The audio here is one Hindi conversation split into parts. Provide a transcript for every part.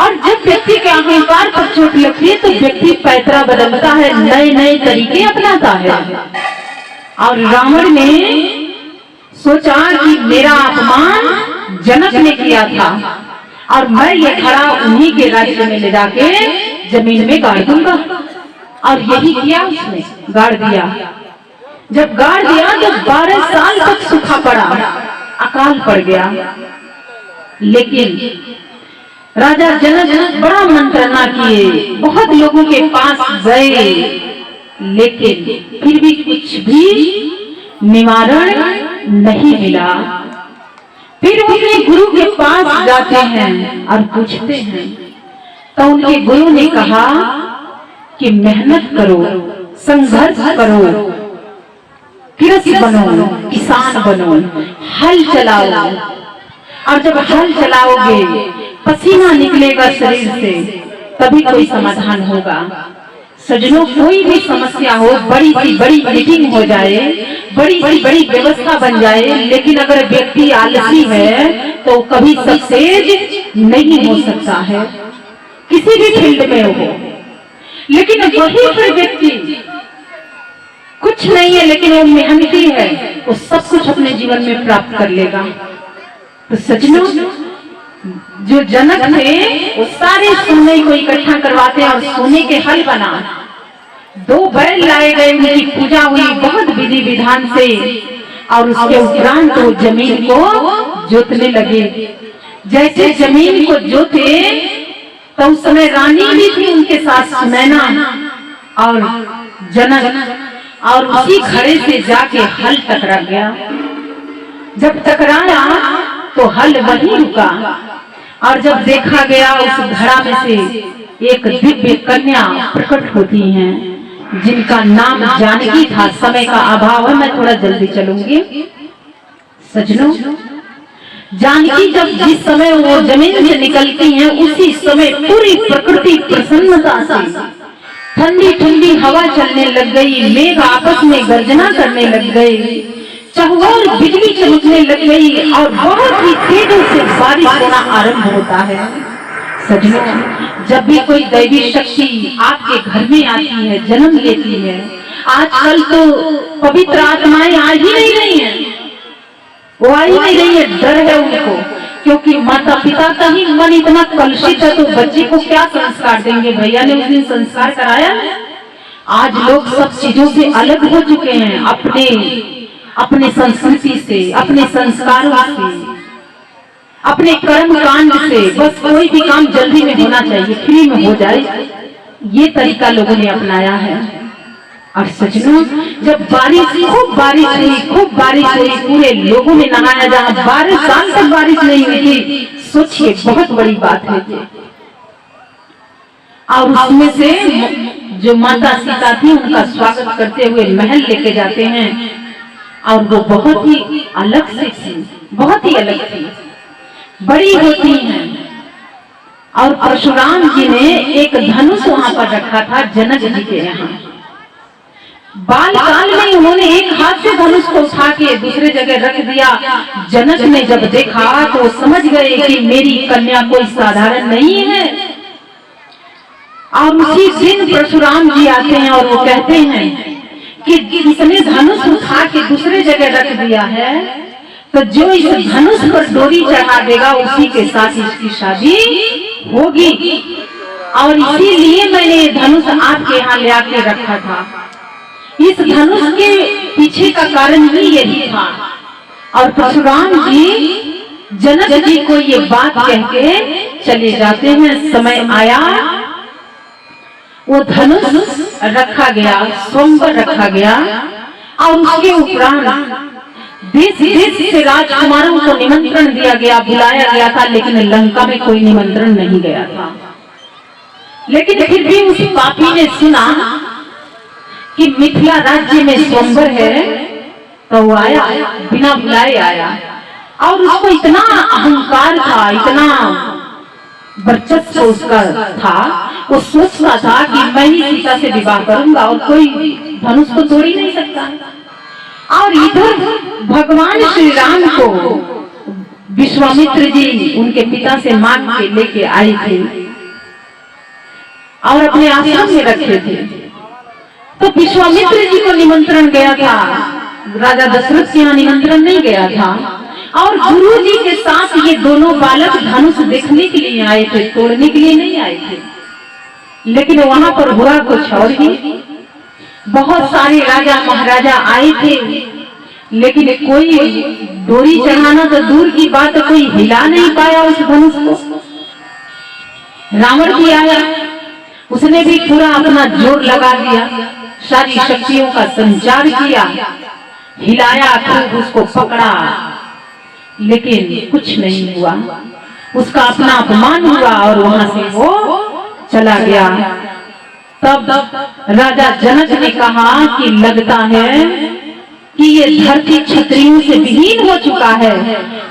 और जब व्यक्ति के अहंकार पर चोट लगती है तो व्यक्ति पैतरा बदलता है, नए नए तरीके अपनाता है। और रावण ने सोचा कि मेरा अपमान जनक ने किया था और मैं ये खड़ा उन्हीं के राज्य में ले जाके जमीन में गाड़ दूंगा। और यही किया उसने, गाड़ दिया। जब गाड़ दिया तो 12 साल तक सूखा पड़ा, अकाल पड़ गया। लेकिन राजा जनक बड़ा मंत्रणा किए, बहुत लोगों के पास गए, लेकिन फिर भी कुछ भी निवारण नहीं मिला। फिर अपने गुरु के पास जाते हैं और पूछते हैं, तो उनके गुरु ने कहा कि मेहनत करो, संघर्ष करो, कृषि बनो, किसान बनो, हल चलाओ। और जब हल चलाओगे, पसीना निकलेगा शरीर से, तभी कोई समाधान होगा। सजनों, कोई भी समस्या हो, बड़ी सी बड़ी मीटिंग हो जाए, बड़ी सी बड़ी व्यवस्था बन जाए, लेकिन अगर व्यक्ति आलसी है तो कभी सक्सेस नहीं हो सकता है, किसी भी फील्ड में हो। लेकिन वही फिर व्यक्ति कुछ नहीं है लेकिन वो मेहनती है, वो सब कुछ अपने जीवन में प्राप्त कर लेगा। तो सजनों, जो जनक थे वो सारे सोने को इकट्ठा करवाते और सोने के हल बना, 2 बैल लाए गए, उनकी पूजा हुई बहुत विधि विधान से। और उसके उपरांत वो जमीन को जोतने लगे। जैसे जमीन को जोते तो उस समय रानी भी थी उनके साथ, सुनैना और जनक, और उसी घड़े से जाके हल टकरा गया। जब टकराया तो हल वहीं रुका। और जब देखा गया उस घड़ा में से एक दिव्य कन्या प्रकट होती हैं, जिनका नाम जानकी था। समय का अभाव है, मैं थोड़ा जल्दी चलूंगी। सजनों, जानकी जब जिस समय वो जमीन से निकलती हैं, उसी समय पूरी प्रकृति प्रसन्नता से ठंडी ठंडी हवा चलने लग गई, मेघ आपस में गर्जना करने लग गए, चहुओर बिजली चमकने लग गई और बहुत ही तेजी से बारिश होना आरंभ होता है। सजनों, जब भी कोई दैवी शक्ति आपके घर में आती है, जन्म लेती है, आजकल तो पवित्र आत्माएं आ ही नहीं रही हैं, वो आ ही नहीं रही है, डर है उनको, क्योंकि माता पिता का ही मन इतना कलुषित है, तो बच्चे को क्या संस्कार देंगे। भैया ने उस दिन संस्कार कराया। आज लोग सब चीजों से अलग हो चुके हैं, अपने संस्कृति से, अपने संस्कारों से, अपने कर्म कांड से। बस कोई भी काम जल्दी में होना चाहिए, फ्री में हो जाए, ये तरीका लोगों ने अपनाया है। और सजनों, जब खूब बारिश हुई, पूरे लोगों ने नहाया। जहाँ 12 साल तक बारिश नहीं हुई थी, सोचिए बहुत बड़ी बात है। और उसमें से जो माता सीता थी, उनका स्वागत करते हुए महल लेके जाते हैं। और वो बहुत ही अलग से थी, बहुत ही अलग थी, बड़ी होती हैं। और परशुराम जी ने एक धनुष वहां पर रखा था जनक जी के यहाँ। बाल काल में उन्होंने एक हाथ से धनुष को उठा के दूसरे जगह रख दिया। जनक ने जब देखा तो समझ गए कि मेरी कन्या कोई साधारण नहीं है। और उसी दिन परशुराम जी आते हैं और वो कहते हैं कि जिसने धनुष उठा के दूसरे जगह रख दिया है, तो जो इस धनुष पर डोरी चढ़ा देगा उसी के साथ इसकी शादी होगी। और इसीलिए मैंने धनुष आपके यहाँ ले आके रखा था। इस धनुष के पीछे का कारण ही यही था। और परशुराम जी जनक जी को ये बात कह के चले जाते हैं। समय आया, वो धनुष रखा गया, स्वयंवर रखा गया। और उसके उपरांत देश देश से राजकुमारों को निमंत्रण दिया गया, बुलाया गया था, लेकिन लंका में कोई निमंत्रण नहीं गया था। लेकिन फिर भी उस पापी ने सुना कि मिथिला राज्य में स्वयंवर है, तो वो आया, बिना बुलाए आया। और उसको इतना अहंकार था, इतना वर्चस्व उसका था, वो सोचता था कि मैं ही सीता से विवाह करूंगा और कोई धनुष को तोड़ ही नहीं सकता। और इधर भगवान श्री राम को विश्वामित्र जी उनके पिता से मांग के लेके आए थे। और अपने आश्रम में रखे थे। तो विश्वामित्र जी को निमंत्रण गया था, राजा दशरथ के यहाँ निमंत्रण नहीं गया था। और गुरु जी के साथ ये दोनों बालक धनुष देखने के लिए आए थे, तोड़ने के लिए नहीं आए थे। लेकिन वहां पर हुआ कुछ और ही। बहुत सारे राजा महाराजा आए थे, लेकिन कोई डोरी चढ़ाना तो दूर की बात, कोई हिला नहीं पाया उस धनुष को। रावण भी आया, उसने भी पूरा अपना जोर लगा दिया, सारी शक्तियों का संचार किया, हिलाया, खूब उसको पकड़ा, लेकिन कुछ नहीं हुआ। उसका अपना अपमान हुआ और वहां से वो चला गया। तब राजा जनक ने कहा कि लगता है कि ये धरती क्षत्रियों से विहीन हो चुका है।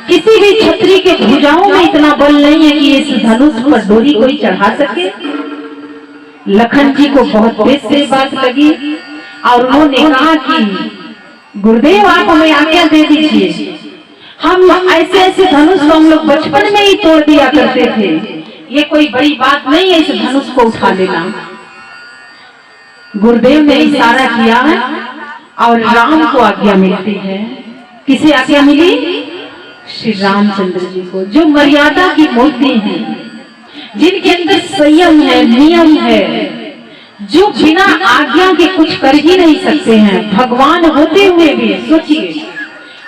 किसी भी क्षत्रिय के भुजाओं में इतना बल नहीं है कि इस धनुष पर डोरी कोई चढ़ा सके। लखन जी को बहुत तेज से बात लगी और उन्होंने कहा कि गुरुदेव आप हमें आज्ञा दे दीजिए, हम ऐसे ऐसे धनुष को हम लोग बचपन में ही तोड़ दिया करते थे, ये कोई बड़ी बात नहीं है इस धनुष को उठा लेना। गुरुदेव ने इशारा किया और राम को आज्ञा मिलती है। किसे आज्ञा मिली? श्री रामचंद्र जी को, जो मर्यादा की मूर्ति हैं, जिनके अंदर संयम है, नियम है, जो बिना आज्ञा के कुछ कर ही नहीं सकते हैं। भगवान होते हुए भी सोचिए,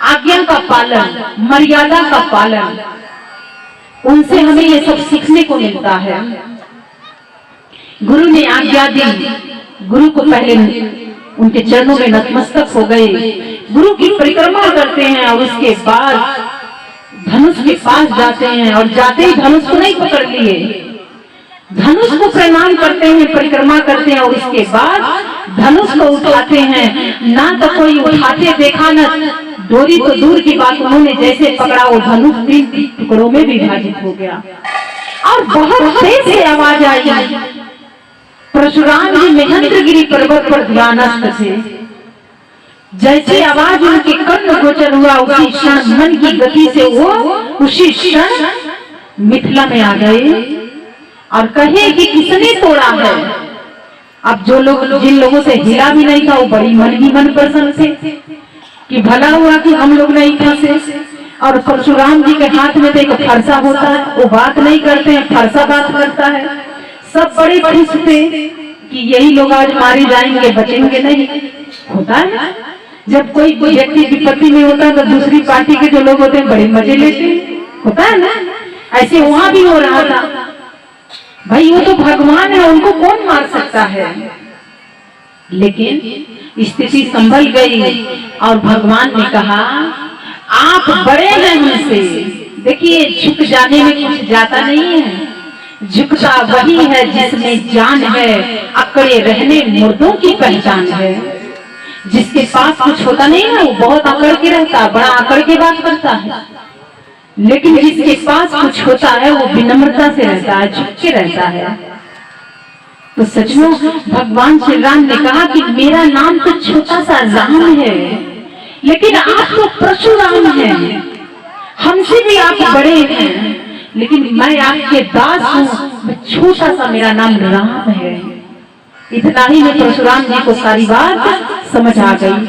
आज्ञा का पालन, मर्यादा का पालन, उनसे हमें ये सब सीखने को मिलता है। गुरु ने आज्ञा दी, गुरु को पहले उनके चरणों में नतमस्तक हो गए, गुरु की परिक्रमा करते हैं और उसके बाद धनुष के पास जाते हैं और जाते ही धनुष को नहीं पकड़ लिए, धनुष को प्रणाम करते हैं, परिक्रमा करते हैं और उसके बाद धनुष को उठाते हैं। ना तो कोई उठाते देखा, ना डोरी तो दूर की बात, उन्होंने जैसे पकड़ा वो धनुष 3 टुकड़ों में विभाजित हो गया और बहुत तेज से आवाज आई। परशुराम जी महेंद्रगिरी पर्वत पर ध्यानस्थ थे, जैसे आवाज उनके कर्ण गोचर हुआ, उसी क्षण मन की गति से वो उसी क्षण मिथिला में आ गए और कहे कि किसने तोड़ा है। अब जो लोग, जिन लोगों से हिला भी नहीं था, वो बड़ी मन ही मन प्रसन्न थे कि भला हुआ कि हम लोग नहीं फंसे। और परशुराम जी के हाथ में तो एक फरसा होता है, वो बात नहीं करते हैं, फरसा बात करता है। सब बड़े खुश थे कि यही लोग आज मारे जाएंगे, बचेंगे नहीं। होता है जब कोई व्यक्ति विपत्ति में होता है तो दूसरी पार्टी के जो लोग होते हैं बड़े मजे लेते हैं, होता है ना। ऐसे वहां भी हो रहा था। भाई वो तो भगवान है, उनको कौन मार सकता है। लेकिन स्थिति संभल गई और भगवान ने कहा आप बड़े हैं हमसे। देखिए झुक जाने में कुछ जाता नहीं है, झुकता वही है जिसमें जान है, अकड़े रहने मुर्दों की पहचान है। जिसके पास कुछ होता नहीं है वो बहुत अकड़ के रहता है, बड़ा अकड़ के बात करता है। लेकिन जिसके पास कुछ होता है वो विनम्रता से रहता है, झुक के रहता है। तो सचमुच भगवान श्री राम ने कहा कि मेरा नाम तो छोटा सा राम है, लेकिन आप तो परशुराम हैं, हमसे भी आप बड़े हैं, लेकिन मैं आपके दास हूँ, छोटा सा मेरा नाम राम है। इतना ही में परशुराम जी को सारी बात समझ आ गई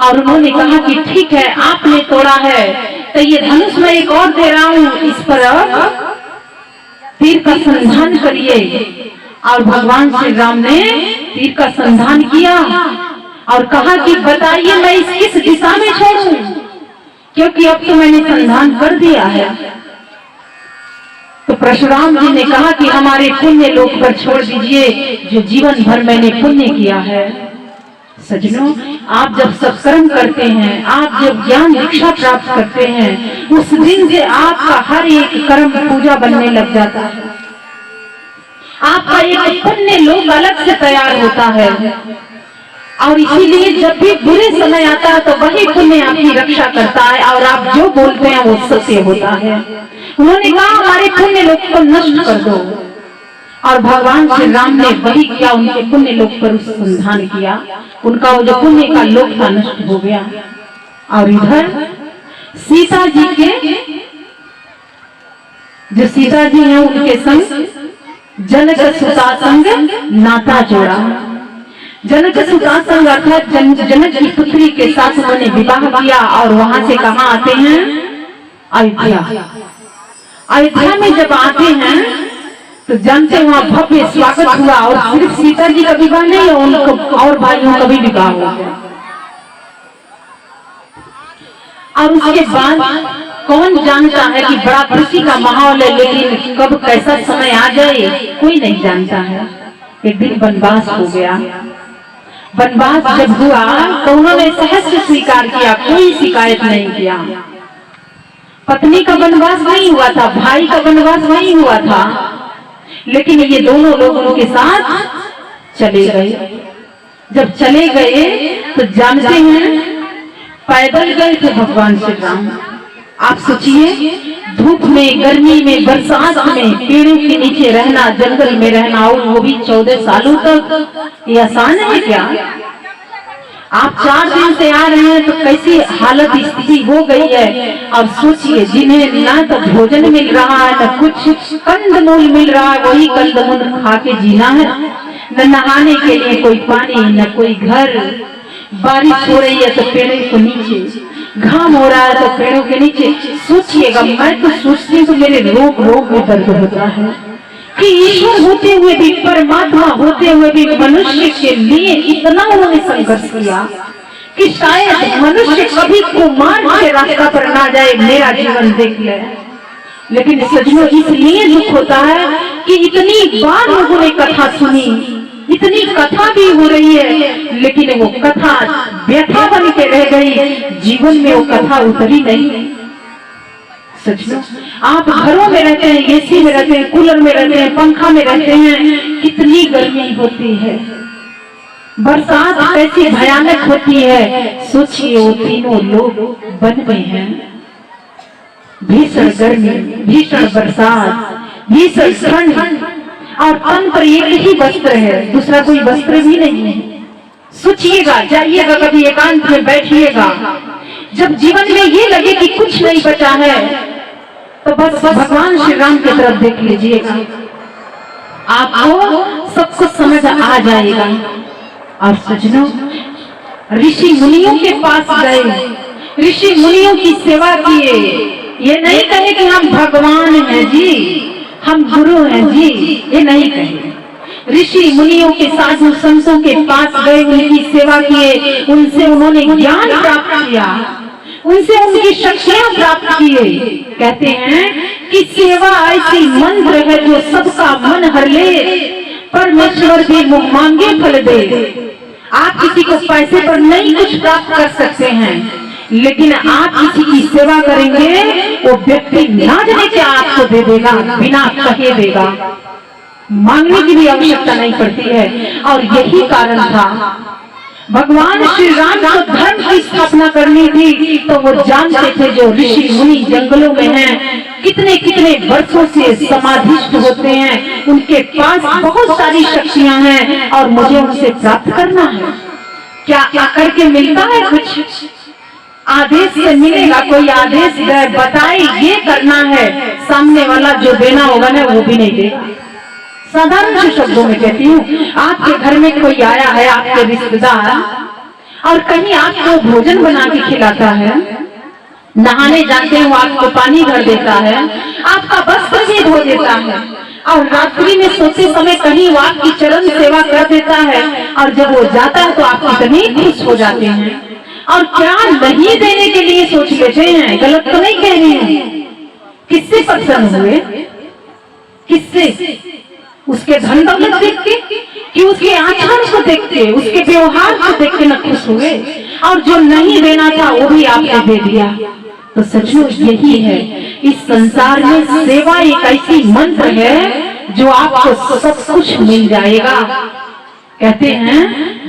और उन्होंने कहा कि ठीक है, आपने तोड़ा है तो ये धनुष मैं एक और दे रहा हूँ, इस पर तीर का संधान करिए। और भगवान श्री राम ने तीर का संधान किया और कहा कि बताइए मैं इस किस दिशा में छोड़ूं, क्योंकि अब तो मैंने संधान कर दिया है। तो परशुराम जी ने कहा कि हमारे पुण्य लोक पर छोड़ दीजिए, जो जीवन भर मैंने पुण्य किया है। सज्जनों, आप जब सत्कर्म करते हैं, आप जब ज्ञान दीक्षा प्राप्त करते हैं, उस दिन से आपका हर एक कर्म पूजा बनने लग जाता है। आपका एक पुण्य लोक अलग से तैयार होता है और इसीलिए जब भी बुरे समय आता है तो वही पुण्य आपकी रक्षा करता है और आप जो बोलते हैं वो सत्य होता है। उन्होंने कहा हमारे पुण्य लोक को नष्ट कर दो और भगवान श्री राम ने वही किया, उनके पुण्य लोक पर संधान किया, उनका वो जो पुण्य का लोक था नष्ट हो गया। और इधर सीता जी के, जो सीता जी हैं उनके संग जनक सुता संग नाता जोड़ा। जनक सुता संग अर्थात जनक की पुत्री के साथ उन्होंने विवाह किया और वहां से कहाँ आते हैं? अयोध्या। अयोध्या में जब आते हैं तो जानते वहां भव्य स्वागत हुआ और सिर्फ सीता जी का विवाह नहीं, उनको और भाइयों का भी विवाह हो गया। और उसके बाद कौन जानता है कि बड़ा खुशी का माहौल है, लेकिन कब कैसा समय आ जाए कोई नहीं जानता है। एक दिन वनवास हो गया। वनवास जब हुआ तो उन्होंने सहर्ष स्वीकार किया, कोई शिकायत नहीं किया। पत्नी का वनवास नहीं हुआ था, भाई का वनवास नहीं हुआ था, लेकिन ये दोनों लोग उनके साथ चले गए। जब चले गए तो जानते हैं पैदल गए थे भगवान श्री राम। आप सोचिए, धूप में, गर्मी में, बरसात में, पेड़ों के नीचे रहना, जंगल में रहना, और वो भी 14 सालों तक, ये आसान है क्या? आप 4 दिन से आ रहे हैं तो कैसी हालत स्थिति हो गई है। और सोचिए, जिन्हें ना तो भोजन मिल रहा है, न कुछ कंदमूल मिल रहा है, वही कंदमूल खा के जीना है, न नहाने के लिए कोई पानी, न कोई घर। बारिश हो रही है तो पेड़ों के नीचे, घाम हो रहा है तो पेड़ों के नीचे। सोचिएगा, मैं तो सोचती हूँ तो मेरे रोग रोग में दर्द होता है कि ईश्वर होते हुए भी, परमात्मा होते हुए भी मनुष्य के लिए इतना उन्होंने संघर्ष किया कि शायद मनुष्य कभी कुमार्ग के रास्ता पर ना जाए, मेरा जीवन देख ले। लेकिन सजनों, इसलिए दुख होता है कि इतनी बार लोगों ने कथा सुनी, इतनी कथा भी हो रही है, लेकिन वो कथा व्यथा बन के रह गई, जीवन में वो कथा उतरी नहीं। सचमुच, आप घरों में रहते हैं, एसी में रहते हैं, कूलर में रहते हैं, पंखा में रहते हैं, कितनी गर्मी होती है, बरसात कैसी भयानक होती है। सोचिए, वो तीनों लोग बन गए हैं, भीषण गर्मी, भीषण बरसात, भीषण ठंड, और तन पर एक ही वस्त्र है, दूसरा कोई वस्त्र भी नहीं है। सोचिएगा, जाइएगा कभी एकांत में बैठिएगा, जब जीवन में ये लगे कि कुछ नहीं बचा है तो बस भगवान श्री राम की तरफ देख लीजिएगा, आपको सब कुछ समझ आ जाएगा। और सजनों, ऋषि मुनियों के पास गए, ऋषि मुनियों की सेवा किए। ये नहीं कहे कि हम भगवान हैं जी, हम गुरु हैं जी, ये नहीं कहे। ऋषि मुनियों के साधु संतों के पास गए, उनकी सेवा किए, उनसे उन्होंने ज्ञान प्राप्त किया, उनसे उनकी शक्तियां प्राप्त किए। कहते हैं कि सेवा ऐसी मंत्र है जो सबका मन हर ले, परमेश्वर भी मुंह मांगे फल दे। आप किसी को पैसे पर नहीं कुछ प्राप्त कर सकते हैं, लेकिन आप किसी की सेवा करेंगे, वो व्यक्ति ना जाने क्या आपको दे देगा, बिना कहे देगा, मांगने की भी आवश्यकता नहीं पड़ती है। और यही कारण था, भगवान श्री राम को धर्म की स्थापना करनी थी, तो वो जानते थे जो ऋषि मुनि जंगलों में हैं, कितने कितने वर्षों से समाधिस्थ होते हैं, उनके पास बहुत सारी शक्तियां हैं, और मुझे उनसे प्राप्त करना है। क्या आकर के मिलता है कुछ? आदेश से मिलेगा, कोई आदेश दे, बताए ये करना है, सामने वाला जो देना होगा ना वो भी नहीं देगा। साधारण से शब्दों में कहती हूँ, आपके घर में कोई आया है, आपके रिश्तेदार, और कहीं आपको भोजन बना के खिलाता है, नहाने जाते हैं वो आपको पानी भर देता है, आपका वस्त्र भी धो देता है, और रात्रि में सोते समय कहीं वो आपकी चरण सेवा कर देता है, और जब वो जाता है तो आप इतने खुश हो जाते हैं, और क्या नहीं देने के लिए सोच लेते हैं। गलत तो नहीं कह रही हूँ। किससे प्रसन्न हुए? किससे? उसके धन दौलत देख के कि उसके आचरण को देख के, उसके व्यवहार को देख के न खुश हुए, और जो नहीं देना था वो भी आपने दे दिया। तो सचमुच यही है, इस संसार में सेवा एक ऐसी मंत्र है जो आपको सब कुछ मिल जाएगा। कहते हैं,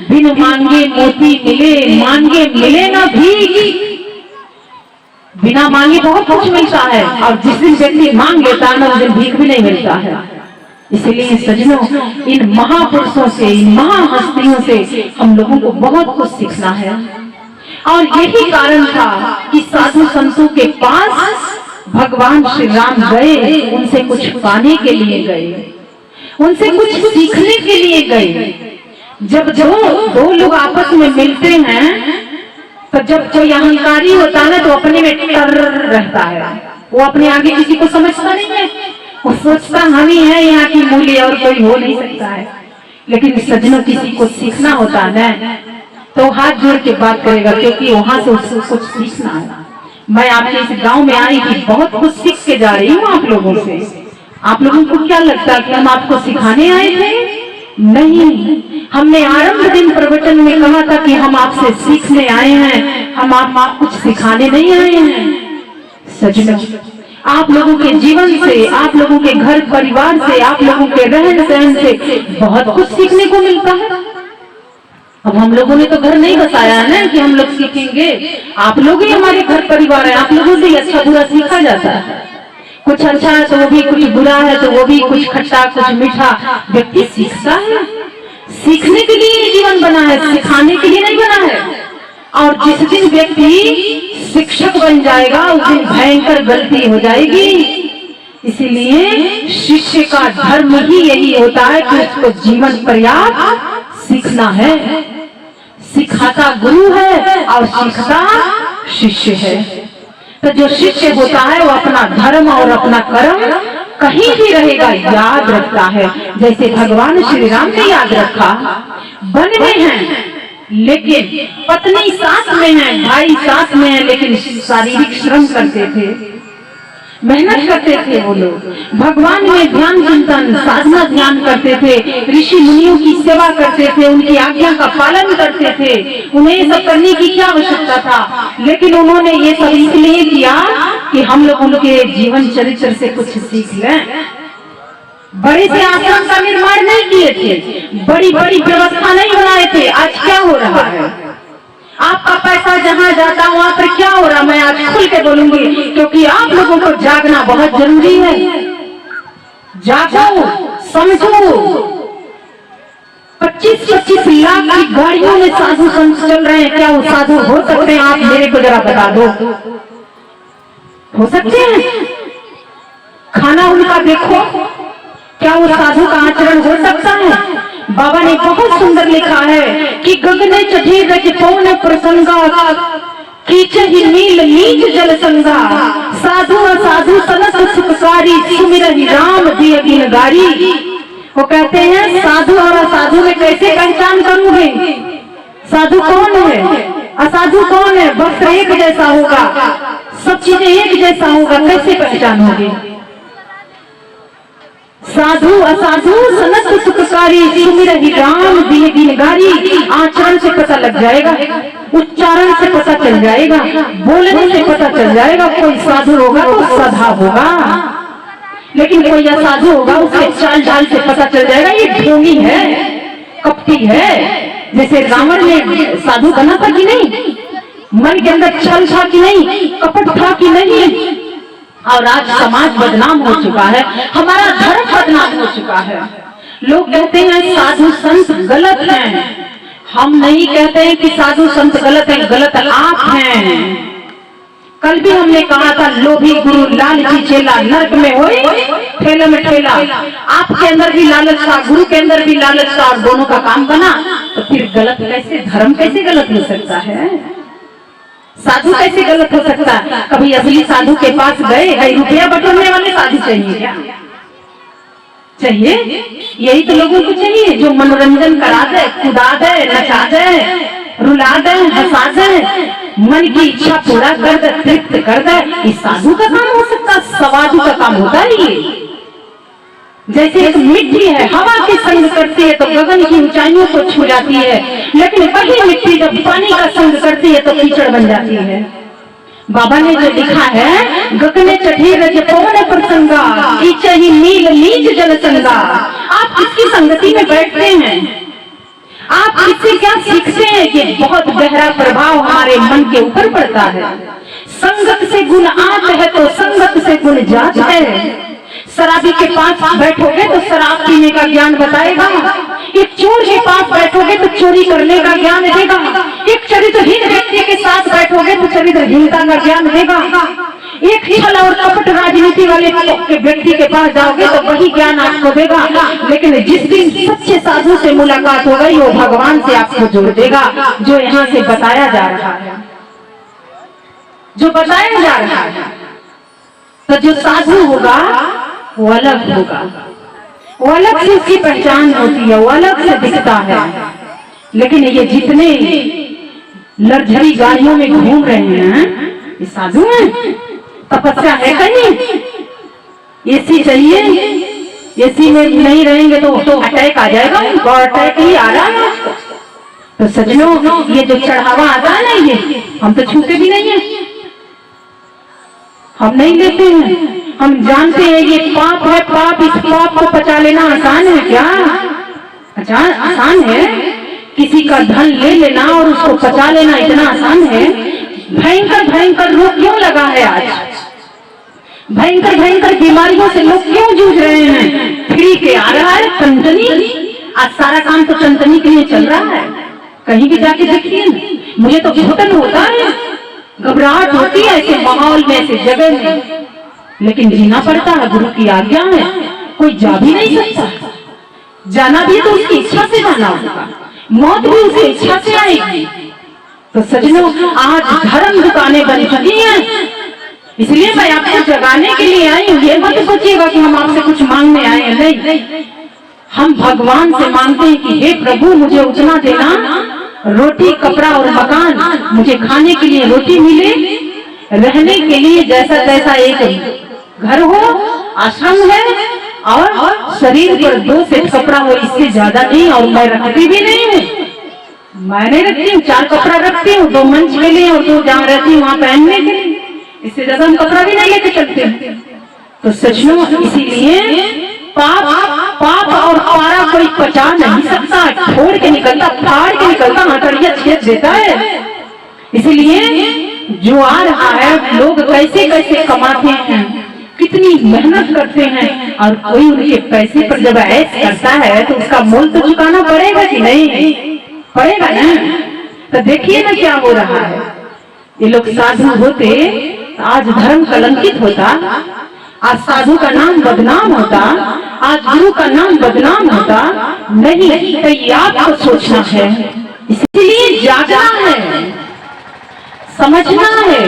बिन मांगे मोती मिले, मांगे मिले ना भीख। बिना मांगे बहुत कुछ मिलता है, और जिस दिन व्यक्ति मांग लेता है ना, उस दिन भीख भी नहीं मिलता है। इसलिए सजनों, इन महापुरुषों से, इन महाहस्तियों से हम लोगों को बहुत कुछ सीखना है। और यही कारण था कि साधु संतों के पास भगवान श्री राम गए, उनसे कुछ पाने के लिए गए। उनसे कुछ सीखने के लिए गए। जब दो लोग आपस में मिलते हैं तो जब कोई अहंकारी होता है तो अपने में टर रहता है, वो अपने आगे किसी को समझता नहीं है, वो सोचता हम ही है यहाँ की मूल्य और कोई हो नहीं सकता है। लेकिन सज्जनों किसी को सीखना होता है तो हाथ जोड़ के बात करेगा, क्योंकि वहां से उसको कुछ सीखना है। मैं आपके इस गांव में आई थी, बहुत कुछ सीख के जा रही हूँ आप लोगों से। आप लोगों को क्या लगता है कि हम आपको सिखाने आए थे? नहीं, हमने आरंभ दिन प्रवचन में कहा था कि हम आपसे सीखने आए हैं, हम आप कुछ सिखाने नहीं आए हैं। सज्जनों, आप लोगों के जीवन से, आप लोगों के घर परिवार से, आप लोगों के रहन सहन से बहुत कुछ सीखने को मिलता है। अब हम लोगों ने तो घर नहीं बसाया है ना कि हम लोग सीखेंगे, आप लोग ही हमारे घर परिवार है, आप लोगों से अच्छा बुरा सीखा जाता है। कुछ अच्छा है तो वो भी, कुछ बुरा है तो वो भी, कुछ खट्टा कुछ मीठा व्यक्ति सीखता है। सीखने के लिए जीवन बना है, सिखाने के लिए नहीं बना है। और जिस दिन व्यक्ति शिक्षक बन जाएगा उस दिन भयंकर गलती हो जाएगी। इसीलिए शिष्य का धर्म ही यही होता है कि उसको जीवन पर्याप्त सीखना है। सिखाता गुरु है और सीखता शिष्य है। तो जो शिष्य होता है वो अपना धर्म और अपना कर्म कहीं भी रहेगा याद रखता है। जैसे भगवान श्री राम ने याद रखा, वन में हैं लेकिन पत्नी साथ में है, भाई साथ में है, लेकिन शारीरिक श्रम करते थे, मेहनत करते थे। वो लोग भगवान में ध्यान चिंतन साधना ध्यान करते थे, ऋषि मुनियों की सेवा करते थे, उनकी आज्ञा का पालन करते थे। उन्हें ये सब करने की क्या आवश्यकता था? लेकिन उन्होंने ये सब इसलिए किया कि हम लोग उनके जीवन चरित्र से कुछ सीख लें। बड़े से आश्रम का निर्माण नहीं किए थे, बड़ी बड़ी व्यवस्था नहीं बनाए थे। आज क्या हो रहा है? आपका पैसा जहाँ जाता है वहां पर क्या हो रहा है? मैं आज खुल के बोलूंगी, क्योंकि आप लोगों को जागना बहुत जरूरी है। जागो, समझो। 25-25 लाख की गाड़ियों में साधु संत चल रहे हैं, क्या वो साधु हो सकते हैं? आप मेरे को जरा बता दो, हो सकते हैं? खाना उनका देखो, क्या वो साधु का आचरण हो सकता है? बाबा ने बहुत सुंदर लिखा है कि गगने चढ़ी रज पौन प्रसंगा, कीचहि नील नीच जल संगा, साधु असाधु सनत सुखकारी, सुमिरहि राम दिय गुणगारी। वो कहते हैं साधु और असाधु में कैसे पहचान करूंगे? साधु कौन है, असाधु कौन है? वस्त्र एक जैसा होगा, सब चीजें एक जैसा होगा, कैसे पहचान होगी? साधु असाधु सनत सुखकारी, सुमिरहि राम दिय गुणगारी। आचरण से पता लग जाएगा, उच्चारण से पता चल जाएगा, बोलने से पता चल जाएगा। कोई साधु होगा तो सदा होगा, लेकिन कोई असाधु होगा उसके चाल ढाल से पता चल जाएगा ये ढोंगी है, कपटी है। जैसे रावण ने साधु बना था कि नहीं? मन के अंदर छल था कि नहीं? कपट था कि नहीं? और आज समाज बदनाम हो चुका है, हमारा धर्म बदनाम हो चुका है। लोग कहते हैं साधु संत गलत हैं। हम नहीं कहते हैं कि साधु संत गलत हैं, गलत आप हैं। कल भी हमने कहा था लोभी गुरु लालची चेला, नरक में होए ठेला में ठेला। आपके अंदर भी लालच था, गुरु के अंदर भी लालच था, और दोनों का काम बना, तो फिर गलत कैसे, धर्म कैसे गलत हो सकता है? साधु कैसे गलत हो सकता है? कभी असली साधु के पास गए, रुपया बटोरने वाले साधु चाहिए क्या? चाहिए? यही तो लोगों को चाहिए जो मनोरंजन करा दे, कुदा दे, नचा दे, रुला दे, हंसा दे, मन की इच्छा पूरा कर दे, तृप्त कर दे। इस साधु का काम हो सकता? सवाधु का काम होता है ये। जैसे एक मिट्टी है, हवा के संग करती है तो गगन की ऊंचाइयों को छू जाती है, लेकिन वही मिट्टी जब पानी का संग करती है तो कीचड़ बन जाती है। बाबा ने जो लिखा है, गगने चढ़ी रज पौन प्रसंगा, कीचहि नील नीच जल संगा। आप किसकी संगति में बैठते हैं? आप इससे क्या सीखते हैं? कि बहुत गहरा प्रभाव हमारे मन के ऊपर पड़ता है। संगत से गुण आत है तो संगत से गुण जात है। शराबी के पास बैठोगे तो शराब पीने का ज्ञान बताएगा, एक चोर के पास बैठोगे तो चोरी करने का ज्ञान देगा, एक चरित्रहीन व्यक्ति के साथ बैठोगे तो चरित्रहीनता का ज्ञान देगा, एक छल और कपट राजनीति वाले के व्यक्ति के पास जाओगे तो वही ज्ञान आपको देगा, लेकिन जिस दिन सच्चे साधु से मुलाकात हो गई वो भगवान से आपको जोड़ देगा। जो यहाँ से बताया जा रहा है, जो बताया जा रहा है, तो जो साधु होगा वो अलग होगा, वो अलग से उसकी पहचान होती है, वो अलग से दिखता है। लेकिन ये जितने लग्जरी गाड़ियों में घूम रहे हैं ये साधु हैं। तपस्या है कहीं, एसी चाहिए, एसी में नहीं रहेंगे तो अटैक आ जाएगा, और अटैक ही आ रहा है। तो सज्जनों, ये जो चढ़ावा आता है ना, ये हम तो छूते भी नहीं है, हम नहीं लेते हैं। हम जानते हैं ये पाप है, पाप, इस पाप को पचा लेना आसान है क्या? आसान है? किसी का धन ले लेना और उसको पचा लेना इतना आसान है? भयंकर भयंकर रोग क्यों लगा है आज? भयंकर भयंकर बीमारियों से लोग क्यों जूझ रहे हैं? फ्री के आ रहा है टनटनी, आज सारा काम तो टनटनी के लिए चल रहा है। कहीं भी जाके देखिए, मुझे तो घुटन होता है, घबराहट होती है ऐसे माहौल में, ऐसे जगह में, लेकिन जीना पड़ता है, गुरु की आज्ञा है, कोई जा भी नहीं सकता। जाना भी तो उसकी इच्छा से जाना होगा, मौत भी उसकी इच्छा से आएगी। तो सज्जनों, आज धर्म दुकानें बन चुकी हैं, इसलिए मैं आपको जगाने के लिए आई हूँ। ये मत सोचिएगा कि हम आपसे कुछ मांगने आए हैं, नहीं, हम भगवान से मांगते हैं कि हे प्रभु, मुझे उतना देना, रोटी, कपड़ा और मकान, मुझे खाने के लिए रोटी मिले, रहने के लिए जैसा तैसा एक घर हो, आश्रम है, और शरीर पर 2 सेट कपड़ा हो, इससे ज्यादा नहीं। और मैं रखती भी नहीं हूँ, मैंने रखती हूँ 4 कपड़ा रखती हूँ, 2 मंच के लिए और 2 जहाँ रहती हूँ वहां पहनने के लिए, इससे ज्यादा हम कपड़ा भी नहीं लेके चलते। तो सचमुच इसीलिए पाप और पारा कोई पचा नहीं सकता, छोड़ के निकलता, फाड़ के निकलता, हथड़िया छेद देता है। इसीलिए जो आ रहा है, लोग कैसे कैसे कमाते हैं, कितनी मेहनत करते हैं, और कोई उनके पैसे पर जब ऐश करता है तो उसका मोल तो चुकाना पड़ेगा कि नहीं? पड़ेगा ना। तो देखिए ना क्या हो रहा है। ये लोग साधु होते आज धर्म कलंकित होता, आज साधु का नाम बदनाम होता, आज गुरु का नाम बदनाम होता। नहीं, तो ये आपको सोचना है, इसलिए जागना है, समझना है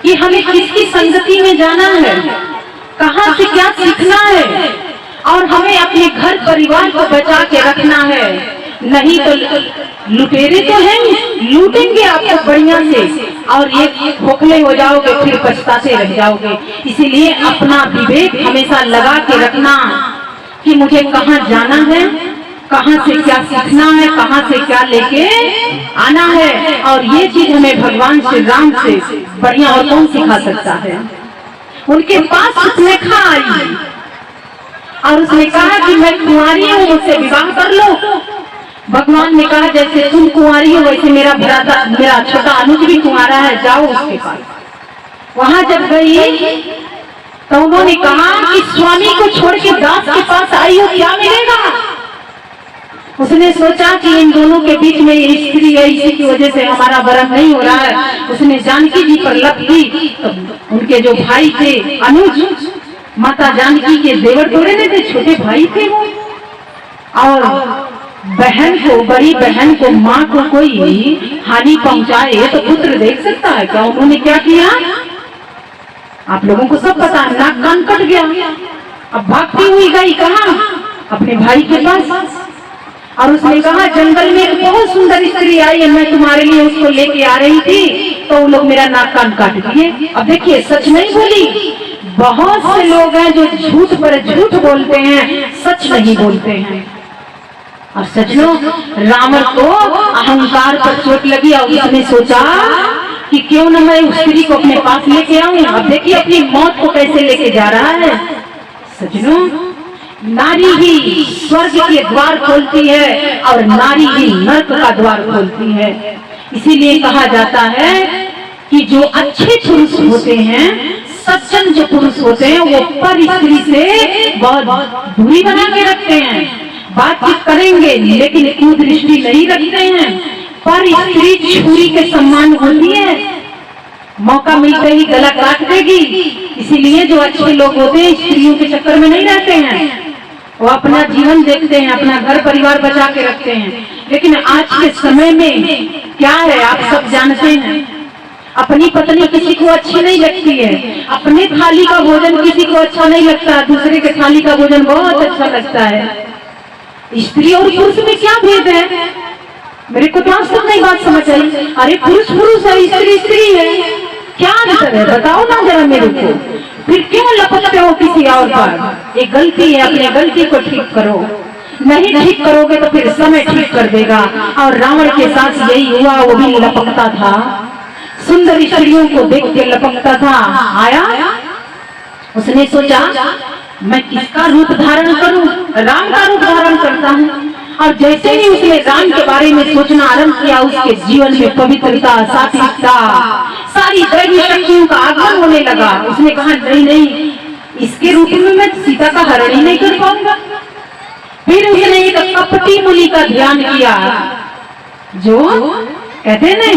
कि हमें किसकी संगति में जाना है, कहाँ से क्या सीखना है, और हमें अपने घर परिवार को बचा के रखना है। नहीं तो लुटेरे तो हैं, लूटेंगे आपको बढ़िया से, और ये खोखले हो जाओगे, फिर पछताते रह जाओगे। इसीलिए अपना विवेक हमेशा लगा के रखना कि मुझे कहाँ जाना है, कहाँ से क्या सीखना है, कहाँ से क्या लेके आना है। और ये चीज हमें भगवान श्री राम से बढ़िया और कौन सिखा सकता है? उनके पास सुलेखा आई और उसने कहा कि मैं कुंवारी हूँ, मुझसे विवाह कर लो। भगवान ने कहा जैसे तुम कुंवारी हो वैसे मेरा छोटा अनुज भी कुंवारा है, जाओ उसके पास। वहां जब गई तो उन्होंने कहा कि स्वामी को छोड़ के दास के पास आई हो, क्या मिलेगा? उसने सोचा कि इन दोनों के बीच में ये स्त्री है, इसी की वजह से हमारा वरण नहीं हो रहा है। उसने जानकी जी पर लप दी। तो उनके जो भाई थे अनुज, माता जानकी के देवर थोड़े नहीं थे, छोटे भाई थे वो। और बहन को, बड़ी बहन को, माँ को कोई हानि पहुंचाए तो पुत्र देख सकता है क्या? उन्होंने क्या किया आप लोगों को सब पता है, नाक कान कट गया। अब भागती हुई गई कहाँ? अपने भाई के पास। और उसने कहा जंगल में एक बहुत सुंदर स्त्री आई है, मैं तुम्हारे लिए उसको लेके आ रही थी, तो वो लोग मेरा नाक कान काट दिए। अब देखिए, सच नहीं बोली। बहुत से लोग हैं जो झूठ पर झूठ बोलते हैं, सच नहीं बोलते हैं। और सचनो रावण को अहंकार पर चोट लगी और उसने सोचा कि क्यों न मैं उस स्त्री को अपने पास लेके आऊं। अब देखिए अपनी मौत को कैसे लेके जा रहा है। सजनो, नारी ही स्वर्ग के द्वार खोलती है और नारी ही नरक का द्वार खोलती है। इसीलिए कहा जाता है कि जो अच्छे पुरुष होते हैं, सज्जन जो पुरुष होते हैं, वो पर स्त्री से बहुत दूरी बना के रखते हैं। बातचीत करेंगे लेकिन कुदृष्टि नहीं रखते हैं। पर स्त्री छुरी के सम्मान होती है। मौका मिलते ही गला काट देगी। इसीलिए जो अच्छे लोग होते हैं स्त्रियों के चक्कर में नहीं रहते हैं, वो अपना जीवन देखते हैं, अपना घर परिवार बचा के रखते हैं। लेकिन आज के समय में क्या है आप सब जानते हैं, अपनी पत्नी किसी को अच्छी नहीं लगती है, अपने थाली का भोजन किसी को अच्छा नहीं लगता, दूसरे के थाली का भोजन बहुत अच्छा लगता है। स्त्री और पुरुष में क्या भेद है? मेरे को तो आज तक नहीं बात समझ आई। अरे पुरुष पुरुष है, स्त्री स्त्री है, क्या अंतर है बताओ ना जरा मेरे को। फिर क्यों लपकते हो किसी और पर? एक गलती है, अपनी गलती को ठीक करो। नहीं ठीक करोगे तो फिर समय ठीक कर देगा। और रावण के साथ यही हुआ, वो भी लपकता था, सुंदर स्त्रियों को देख के लपकता था। आया, उसने सोचा मैं किसका रूप धारण करूं? राम का रूप धारण करता हूं। और जैसे ही उसने राम के बारे में सोचना आरंभ किया, उसके जीवन में पवित्रता, सात्विकता, सारी दैवी शक्तियों का आगमन होने लगा। उसने कहा नहीं नहीं, इसके रूप में मैं सीता का हरण ही नहीं कर पाऊंगा। फिर उसने एक कपटी मुनि का ध्यान किया, जो कहते हैं ना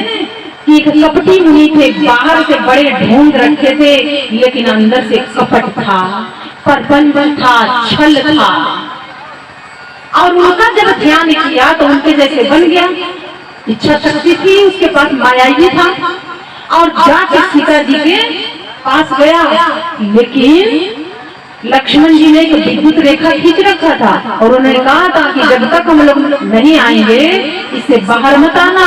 कि एक कपटी मुनि थे, बाहर से बड़े ढोंग रखे थे लेकिन अंदर से कपट था, प्रबंध था, छल था। और उनका जब ध्यान किया तो उनके जैसे बन गया। इच्छा शक्ति थी उसके पास, माया भी था। और जाके सीता जी के पास गया, लेकिन लक्ष्मण जी ने एक विद्युत रेखा खींच रखा था और उन्होंने कहा था कि जब तक हम लोग नहीं आएंगे इससे बाहर मत आना।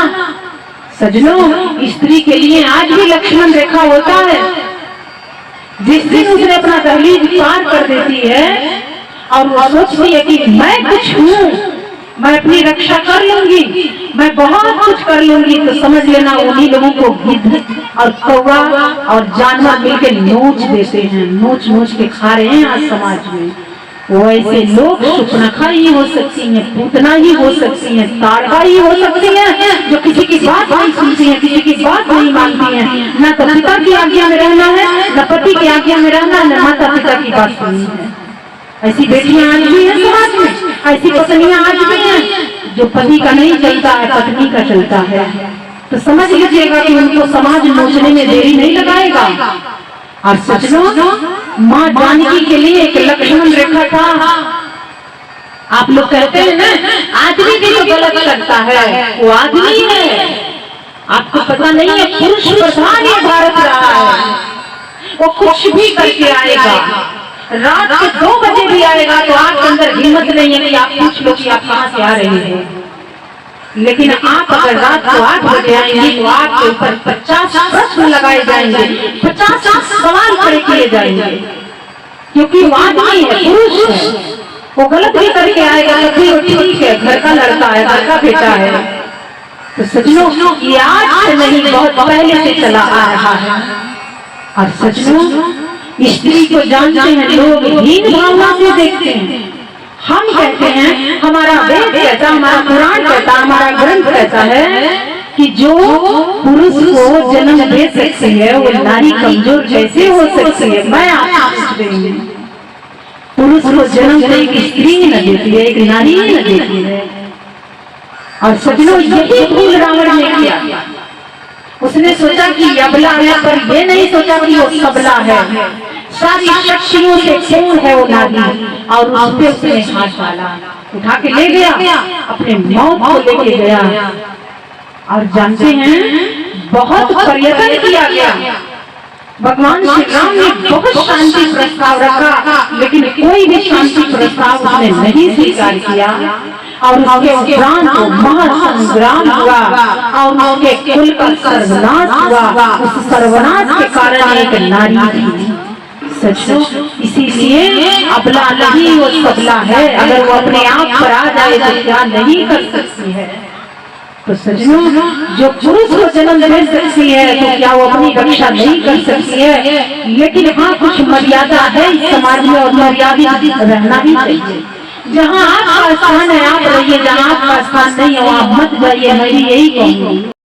सजनों, स्त्री के लिए आज भी लक्ष्मण रेखा होता है। जिस दिन उसने अपना दहलीज पार कर देती है और वो सोचती है कि मैं कुछ हूँ, मैं अपनी रक्षा कर लूंगी, मैं बहुत कुछ कर लूंगी, तो समझ लेना उन्हीं लोगों को गिद्ध और कौवा और जानवर मिलकर नोच देते हैं, नोच नोच के खा रहे हैं आज समाज में। वो ऐसे लोग सुपनखा ही हो सकती हैं, पूतना ही हो सकती हैं, ताड़का ही हो सकती हैं, जो किसी की बात नहीं सुनती हैं, किसी की बात नहीं मानती हैं। न तो पिता की आज्ञा में रहना है, न पति की आज्ञा में रहना है, न माता पिता की बात सुननी है। ऐसी बेटियां आज भी हैं समाज में, ऐसी पत्नियां आज भी हैं जो पति का नहीं चलता है, पत्नी का चलता है। तो समझ लीजिएगा कि उनको समाज नोचने में देरी नहीं लगाएगा। और सजनों, माँ जानकी के लिए एक लक्ष्मण रेखा था। आप लोग कहते हैं ना आदमी भी तो गलत करता है, वो आदमी है, आपको पता नहीं है पुरुष प्रधान ये भारत रहा है। वो कुछ भी करके आएगा, रात के 2 बजे भी आएगा तो आपके अंदर हिम्मत नहीं है कि आप पूछ लो कि आप कहाँ से आ रहे हैं। लेकिन आप अगर रात को 8 बजे आएंगे तो आपके ऊपर 50 प्रश्न लगाए जाएंगे, 50 सवाल खड़े किए जाएंगे, क्योंकि वो आदमी है, पुरुष है। वो गलत भी करके आएगा तो फिर ठीक है, घर का लड़का है, घर का बेटा है। तो सजनों, ये आज से नहीं बहुत पहले से चला आ रहा है। और सजनों, स्त्री को जानते हैं लोग हीन भावना से देखते हैं। हम कहते हैं, हमारा वेद कहता, हमारा पुराण कहता, हमारा ग्रंथ कहता है कि जो पुरुष को जन्म दे सकती है वो नारी कमजोर कैसे हो सकती है? मैं आपसे पूछ रही हूँ, पुरुष को जन्म तो एक स्त्री ही न देती है, एक नारी ही न देती है। और सजनों, यही भूल रावण ने किया। उसने सोचा कि अबला है, पर ये नहीं सोचा कि वो सबला है, सारी शक्तियों से पूर्ण है वो नारी। और उस पे उसने हाथ डाला, उठा के ले गया, अपने मौत को लेके गया। और जानते हैं बहुत प्रयत्न किया गया, भगवान श्री राम ने बहुत शांति प्रस्ताव रखा, लेकिन कोई भी शांति प्रस्ताव उसने नहीं स्वीकार किया। और उसके उपरांत महासंग्राम हुआ और उसके कुल का सर्वनाश हुआ। उस सर्वनाश के कारण एक नारी थी। सचो, इसीलिए अबला नहीं वो सबला है। अगर वो अपने आप पर आ जाए तो क्या नहीं कर सकती है। तो सजनों, जो पुरुष को जन्म दे सकती है तो क्या वो अपनी रक्षा नहीं कर सकती है? लेकिन हाँ, कुछ मर्यादा है इस समाज में और मर्यादित रहना ही चाहिए। जहाँ आपका स्थान है आप रहिए, जहाँ आपका स्थान नहीं है वहाँ मत जाइए, मैं यही कहूँगी।